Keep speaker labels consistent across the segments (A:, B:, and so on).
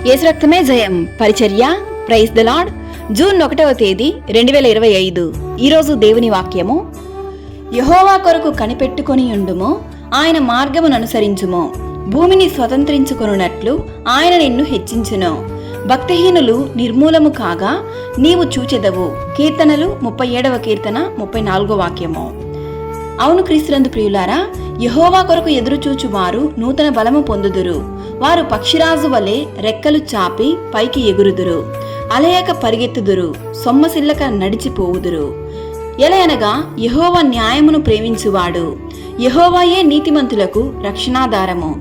A: యేసు రక్తమే జయం పరిచర్య. Praise the lord. జూన్ 1వ తేదీ 2025. ఈరోజు దేవుని వాక్యము. యెహోవా కొరకు కనిపెట్టుకొని ఉండుము, ఆయన మార్గమును అనుసరించుము. భూమిని స్వతంత్రించుకొనున్నట్లు ఆయన నిన్ను హెచ్చించును. భక్తిహీనులు నిర్మూలము కాగా నీవు చూచెదవు. కీర్తనలు 37వ కీర్తన 34వ వాక్యము. అవును క్రీస్తునందు ప్రియులారా, యెహోవా కొరకు ఎదురుచూచువారు నూతన బలము పొందుదురు. వారు పక్షిరాజు వలె రెక్కలు చాపి పైకి ఎగురుదురు. అలయక పరిగెత్తుదురు, సొమ్మసిల్లక నడిచిపోవుదురు. ఎలయనగా యెహోవా న్యాయమును ప్రేమించువాడు. యెహోవాయే నీతిమంతులకు రక్షణాధారము.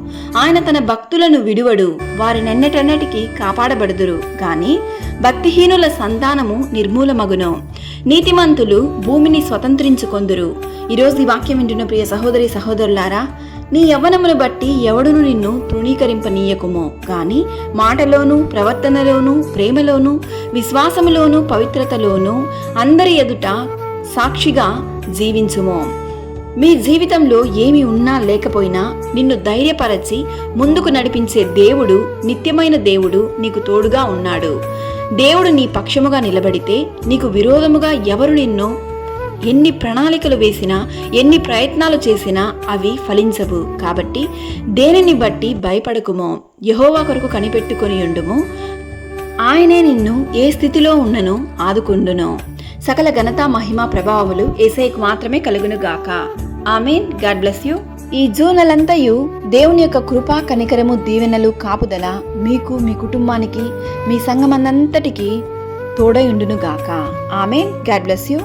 A: ఆయన తన భక్తులను విడువడు. వారినెన్నటెన్నటికీ కాపాడబడుదురు. గాని భక్తిహీనుల సంతానము నిర్మూలమగును. నీతిమంతులు భూమిని స్వతంత్రించుకొందురు. ఈరోజు ఈ వాక్యం వింటున్న ప్రియ సహోదరి సహోదరులారా, నీ యవ్వనమును బట్టి ఎవడును నిన్ను తృణీకరింపనీయకుము. గాని మాటలోను, ప్రవర్తనలోను, ప్రేమలోను, విశ్వాసములోను, పవిత్రతలోను అందరి ఎదుట సాక్షిగా జీవించుము. మీ జీవితంలో ఏమి ఉన్నా లేకపోయినా నిన్ను ధైర్యపరచి ముందుకు నడిపించే దేవుడు, నిత్యమైన దేవుడు నీకు తోడుగా ఉన్నాడు. దేవుడు నీ పక్షముగా నిలబడితే నీకు విరోధముగా ఎవరు నిన్ను ఎన్ని ప్రణాళికలు వేసినా, ఎన్ని ప్రయత్నాలు చేసినా అవి ఫలించవు. కాబట్టి దేనిని బట్టి భయపడకుమో, యెహోవా కొరకు కనిపెట్టుకొని ఉండుము. ఆయనే నిన్ను ఏ స్థితిలో ఉన్నను ఆదుకుండును. సకల ఘనత, మహిమ, ప్రభావములు యేసయ్యకు మాత్రమే కలుగును గాక. ఆమేన్. God bless you. ఈ జూన్ నెలంతయు దేవుని యొక్క కృపా, కనికరము, దీవెనలు, కాపుదల మీకు, మీ కుటుంబానికి, మీ సంఘమందంతటికి తోడై ఉండును గాక. ఆమేన్. God bless you.